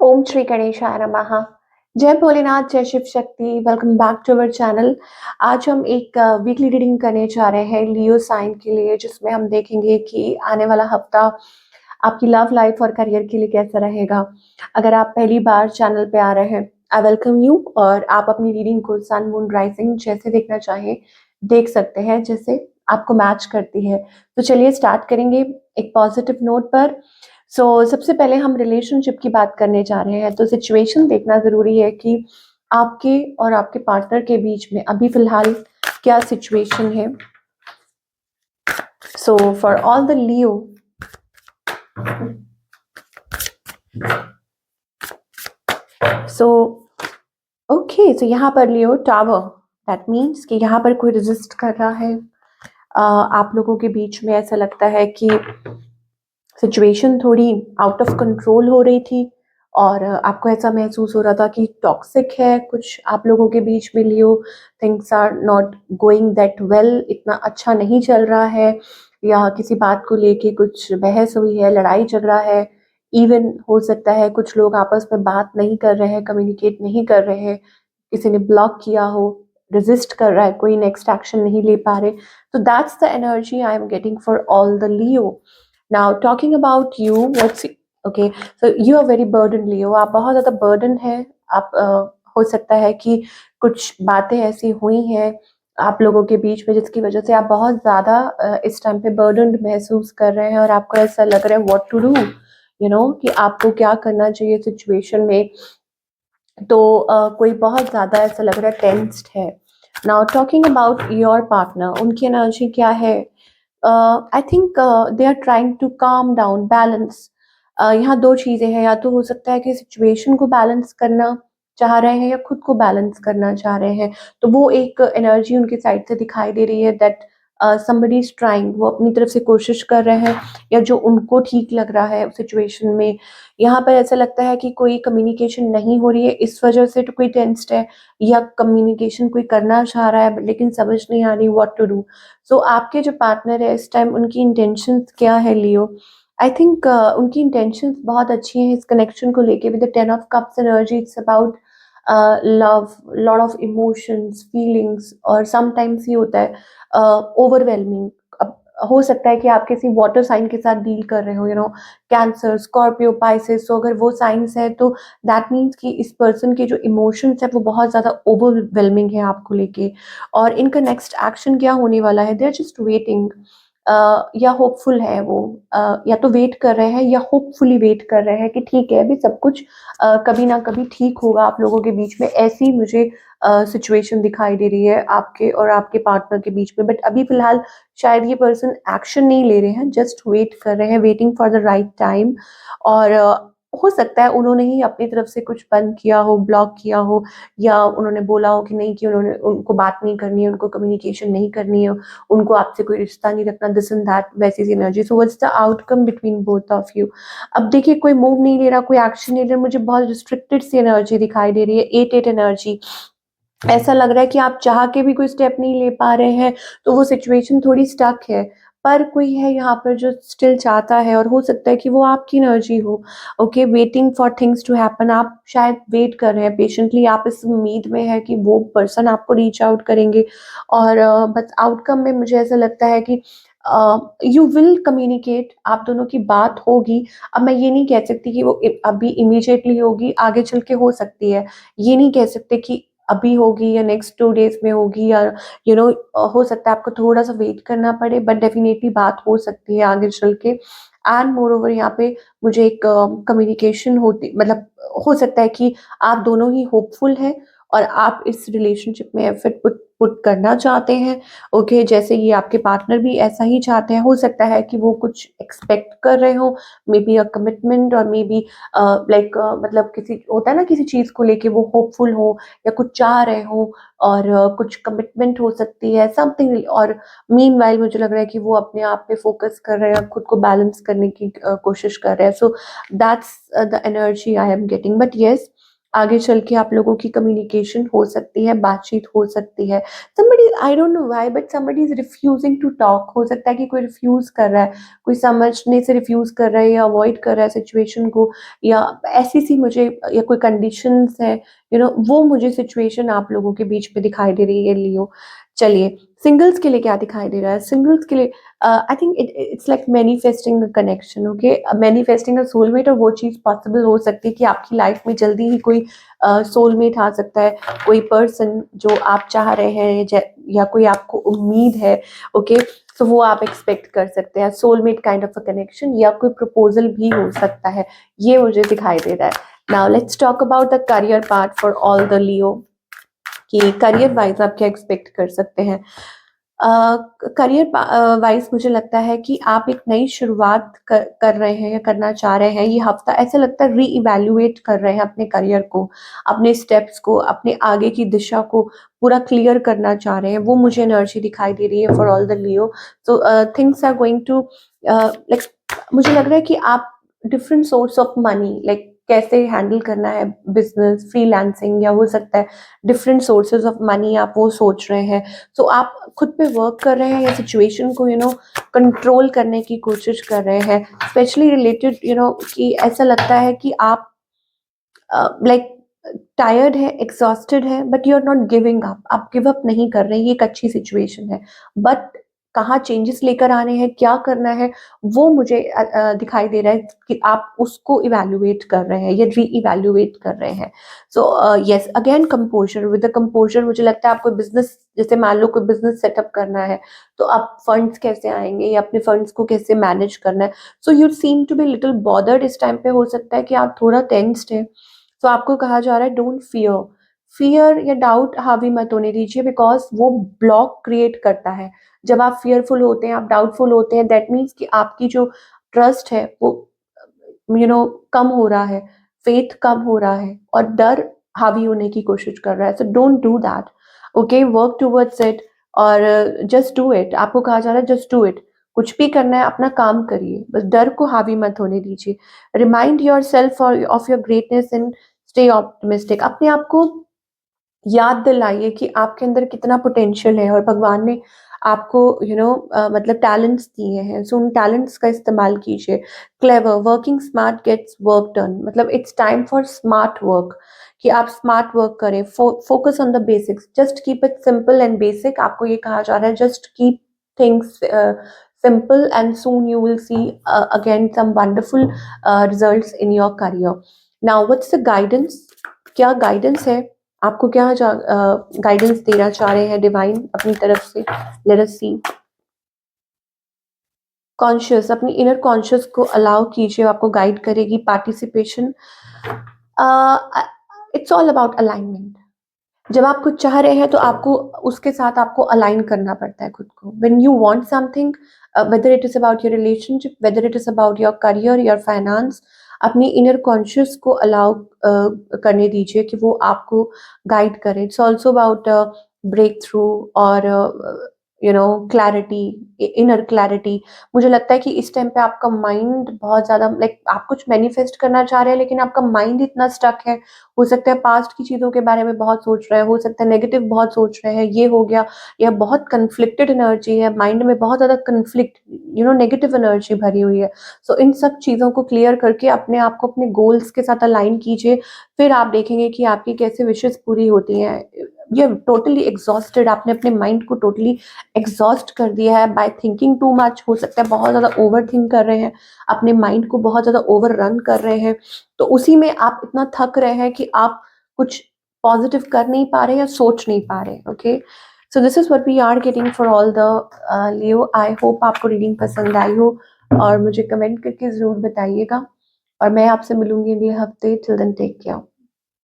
ओम श्री गणेशाय नमः। जय भोलेनाथ, जय Shiv Shakti. Welcome back to our channel. आज हम एक वीकली रीडिंग करने जा रहे हैं लियो साइन के लिए, जिसमें हम देखेंगे कि आने वाला हफ्ता आपकी लव लाइफ और करियर के लिए कैसा रहेगा। अगर आप पहली बार चैनल पे आ रहे हैं, आई वेलकम यू। और आप अपनी रीडिंग को सन मून राइजिंग जैसे देखना चाहें देख सकते हैं, जैसे आपको मैच करती है। तो चलिए स्टार्ट करेंगे एक पॉजिटिव नोट पर। सबसे पहले हम रिलेशनशिप की बात करने जा रहे हैं। तो सिचुएशन देखना ज़रूरी है कि आपके और आपके पार्टनर के बीच में अभी फ़िलहाल क्या सिचुएशन है। फॉर ऑल द लियो, यहाँ पर लियो टावर, दैट मीन्स कि यहाँ पर कोई रेजिस्ट कर रहा है। आप लोगों के बीच में ऐसा लगता है कि सिचुएशन थोड़ी आउट ऑफ कंट्रोल हो रही थी और आपको ऐसा महसूस हो रहा था कि टॉक्सिक है कुछ आप लोगों के बीच में। Leo, things are not going that well, इतना अच्छा नहीं चल रहा है, या किसी बात को लेके कुछ बहस हुई है, लड़ाई झगड़ा है। इवन हो सकता है कुछ लोग आपस में बात नहीं कर रहे हैं, कम्युनिकेट नहीं कर रहे हैं, किसी ने ब्लॉक किया हो, रेजिस्ट कर रहा है, कोई नेक्स्ट एक्शन नहीं ले पा रहे। तो that's the energy I am getting for all the Leo. Now talking about you, what's okay? So you are very burdened, Leo. आप बहुत ज़्यादा burden है। आप हो सकता है कि कुछ बातें ऐसी हुई हैं आप लोगों के बीच में जिसकी वजह से आप बहुत ज़्यादा इस टाइम पे burdened महसूस कर रहे हैं और आपको ऐसा लग रहा है what to do, कि आपको क्या करना चाहिए सिचुएशन में। तो कोई बहुत ज़्यादा ऐसा लग रहा है टेंस्ड है। Now talking about your partner, उनकी एनर्जी क्या है? I think they are trying to calm down balance. यहाँ दो चीज़ें हैं, या तो हो सकता है कि सिचुएशन को बैलेंस करना चाह रहे हैं या खुद को बैलेंस करना चाह रहे हैं। तो वो एक एनर्जी उनकी साइड से दिखाई दे रही है दैट समबडी इज ट्राइंग, वो अपनी तरफ से कोशिश कर रहे हैं या जो उनको ठीक लग रहा है सिचुएशन में। यहाँ पर ऐसा लगता है कि कोई कम्युनिकेशन नहीं हो रही है, इस वजह से तो कोई टेंस्ड है, या कम्युनिकेशन कोई करना चाह रहा है लेकिन समझ नहीं आ रही व्हाट टू डू। आपके जो पार्टनर है इस टाइम, उनकी इंटेंशंस क्या है लियो? आई थिंक उनकी इंटेंशंस बहुत अच्छी हैं इस कनेक्शन को लेके। With the 10 of cups energy, it's about love, lot of emotions, feelings, और समटाइम्स ये होता है ओवरवेलमिंग। अब हो सकता है कि आप किसी वाटर साइन के साथ डील कर रहे हो, कैंसर, स्कॉर्पियो, पाइसेस। तो अगर वो साइंस है तो दैट मीन्स कि इस पर्सन के जो इमोशंस है वो बहुत ज़्यादा ओवरवेलमिंग है आपको लेके। और इनका नेक्स्ट एक्शन क्या होने वाला है, दे आर जस्ट वेटिंग, या होपफुल है वो, या तो वेट कर रहे हैं या होपफुली वेट कर रहे हैं कि ठीक है अभी सब कुछ कभी ना कभी ठीक होगा आप लोगों के बीच में। ऐसी मुझे सिचुएशन दिखाई दे रही है आपके और आपके पार्टनर के बीच में। बट अभी फिलहाल शायद ये पर्सन एक्शन नहीं ले रहे हैं, जस्ट वेट कर रहे हैं, waiting for the right time. और हो सकता है उन्होंने ही अपनी तरफ से कुछ बंद किया हो, ब्लॉक किया हो, या उन्होंने बोला हो कि नहीं, कि उन्होंने उनको बात नहीं करनी है, उनको कम्युनिकेशन नहीं करनी है, उनको आपसे कोई रिश्ता नहीं रखना, दिस एंड दैट, वैसी सी energy. So what's the outcome between both of you? अब देखिए, कोई मूव नहीं ले रहा, कोई एक्शन नहीं ले रहा, मुझे बहुत रिस्ट्रिक्टेड सी एनर्जी दिखाई दे रही है, 8-8 एनर्जी। ऐसा लग रहा है कि आप चाह के भी कोई स्टेप नहीं ले पा रहे हैं, तो वो सिचुएशन थोड़ी स्टक है। पर कोई है यहाँ पर जो स्टिल चाहता है, और हो सकता है कि वो आपकी एनर्जी हो। Okay, waiting for things to happen, आप शायद वेट कर रहे हैं पेशेंटली, आप इस उम्मीद में है कि वो पर्सन आपको रीच आउट करेंगे। और बस आउटकम में मुझे ऐसा लगता है कि यू विल कम्युनिकेट, आप दोनों की बात होगी। अब मैं ये नहीं कह सकती कि वो अभी इमीडिएटली होगी, आगे चल के हो सकती है। ये नहीं कह सकते कि अभी होगी या नेक्स्ट 2 डेज़ में होगी, या हो सकता है आपको थोड़ा-सा वेट करना पड़े, बट डेफ़िनेटली बात हो सकती है आगे चल के। एंड मोरओवर यहाँ पे मुझे एक कम्युनिकेशन होती, मतलब हो सकता है कि आप दोनों ही होपफुल हैं और आप इस रिलेशनशिप में एफर्ट पुट पुट करना चाहते हैं। ओके, जैसे ये आपके पार्टनर भी ऐसा ही चाहते हैं। हो सकता है कि वो कुछ एक्सपेक्ट कर रहे हों, मे बी अ कमिटमेंट, और मे बी लाइक मतलब किसी होता है ना, किसी चीज़ को लेके वो होपफुल हो या कुछ चाह रहे हो, और कुछ कमिटमेंट हो सकती है, समथिंग। और मीनवाइल मुझे लग रहा है कि वो अपने आप पे फोकस कर रहे हैं, खुद को बैलेंस करने की कोशिश कर रहे हैं। So that's the energy I am getting. But yes, आगे चल के आप लोगों की कम्युनिकेशन हो सकती है, बातचीत हो सकती है। Somebody I don't know why but somebody is refusing to talk. हो सकता है कि कोई रिफ्यूज़ कर रहा है, कोई समझने से रिफ्यूज़ कर रहा है या अवॉइड कर रहा है सिचुएशन को, या ऐसी-सी मुझे या कोई कंडीशंस है, वो मुझे सिचुएशन आप लोगों के बीच में दिखाई दे रही है लियो। चलिए, सिंगल्स के लिए क्या दिखाई दे रहा है? सिंगल्स के लिए I think it's like manifesting a connection, okay? Manifesting a soulmate, और वो चीज़ पॉसिबल हो सकती है कि आपकी लाइफ में जल्दी ही कोई सोलमेट आ सकता है, कोई पर्सन जो आप चाह रहे हैं, या कोई आपको उम्मीद है, ओके? तो वो आप एक्सपेक्ट कर सकते हैं, soulmate kind of a connection, या कोई प्रपोजल भी हो सकता है, ये मुझे दिखाई दे रहा है। Now let's talk about the career part for all the Leo, कि करियर वाइज आप क्या एक्सपेक्ट कर सकते हैं। करियर वाइज मुझे लगता है कि आप एक नई शुरुआत कर रहे हैं या करना चाह रहे हैं। ये हफ्ता ऐसा लगता है री-इवैल्यूएट कर रहे हैं अपने करियर को, अपने स्टेप्स को, अपने आगे की दिशा को पूरा क्लियर करना चाह रहे हैं। वो मुझे एनर्जी दिखाई दे रही है for all the Leo. So things are going to like, मुझे लग रहा है कि आप different source of money, like कैसे हैंडल करना है बिजनेस, फ्रीलांसिंग, या हो सकता है डिफरेंट सोर्सेज ऑफ मनी, आप वो सोच रहे हैं। सो आप खुद पे वर्क कर रहे हैं या सिचुएशन को कंट्रोल करने की कोशिश कर रहे हैं, स्पेशली रिलेटेड कि ऐसा लगता है कि आप लाइक टायर्ड है, एग्जॉस्टेड है, but you are not giving up, आप गिव अप नहीं कर रहे हैं। ये एक अच्छी सिचुएशन है, बट कहाँ चेंजेस लेकर आने हैं, क्या करना है, वो मुझे दिखाई दे रहा है कि आप उसको इवैल्यूएट कर रहे हैं या री इवैल्यूएट कर रहे हैं। So yes, again composer, with the composer मुझे लगता है आपको बिजनेस, जैसे मान लो कोई बिजनेस सेटअप करना है, तो आप फंड्स कैसे आएंगे या अपने फंड्स को कैसे मैनेज करना है। So you seem to be little bothered, इस टाइम पे हो सकता है कि आप थोड़ा टेंस्ड है। तो आपको कहा जा रहा है डोंट फियर, फियर या डाउट हावी मत होने दीजिए, बिकॉज वो ब्लॉक क्रिएट करता है। जब आप फियरफुल होते हैं, आप डाउटफुल होते हैं, दैट मीन्स कि आपकी जो ट्रस्ट है वो कम हो रहा है, फेथ कम हो रहा है, और डर हावी होने की कोशिश कर रहा है। So don't do that, okay? Work towards it, और जस्ट डू इट। आपको कहा जा रहा है जस्ट डू इट। कुछ भी करना है, अपना काम करिए, बस डर को हावी मत होने दीजिए। Remind your self of your greatness and stay optimistic. अपने आप को याद दिलाइए कि आपके अंदर कितना पोटेंशियल है, और भगवान ने आपको मतलब टैलेंट्स दिए हैं, सो उन टैलेंट्स का इस्तेमाल कीजिए। Clever, working smart gets work done, मतलब it's time for smart work, कि आप स्मार्ट वर्क करें। Focus on the basics, just keep it simple and basic. आपको ये कहा जा रहा है just keep things simple and soon you will see again some wonderful results in your career. Now what's the guidance, क्या guidance है आपको, क्या गाइडेंस देना चाह रहे हैं डिवाइन अपनी तरफ से? लेट अस सी। कॉन्शियस, अपनी इनर कॉन्शियस को अलाउ कीजिए, आपको गाइड करेगी। Participation, it's all about alignment. जब आप कुछ चाह रहे हैं तो आपको उसके साथ आपको अलाइन करना पड़ता है खुद को। When you want something, whether it is about your relationship, whether it is about your career, your finance, अपनी इनर कॉन्शियस को अलाउ करने दीजिए कि वो आपको गाइड करे। It's also about breakthrough, और क्लैरिटी, इनर क्लैरिटी। मुझे लगता है कि इस टाइम पे आपका माइंड बहुत ज्यादा, लाइक आप कुछ मैनिफेस्ट करना चाह रहे हैं, लेकिन आपका माइंड इतना स्टक है। हो सकता है पास्ट की चीज़ों के बारे में बहुत सोच रहे हैं, हो सकता है नेगेटिव बहुत सोच रहे हैं, ये हो गया, या बहुत कन्फ्लिक्टेड एनर्जी है माइंड में, बहुत ज़्यादा कन्फ्लिक्ट, नेगेटिव एनर्जी भरी हुई है। सो इन सब चीज़ों को क्लियर करके अपने आप को अपने गोल्स के साथ अलाइन कीजिए, फिर आप देखेंगे कि आपकी कैसे विशेस पूरी होती हैं। ये टोटली एग्जॉस्टेड, आपने अपने माइंड को टोटली एग्जॉस्ट कर दिया है बाय थिंकिंग टू मच। हो सकता है बहुत ज़्यादा ओवर थिंक कर रहे हैं, अपने माइंड को बहुत ज़्यादा ओवर रन कर रहे हैं, तो उसी में आप इतना थक रहे हैं कि आप कुछ पॉजिटिव कर नहीं पा रहे या सोच नहीं पा रहे। Okay, so this is what we are getting for all the Leo. I hope आपको रीडिंग पसंद आई हो, और मुझे कमेंट करके ज़रूर बताइएगा, और मैं आपसे मिलूंगी अगले हफ्ते। Till then take care.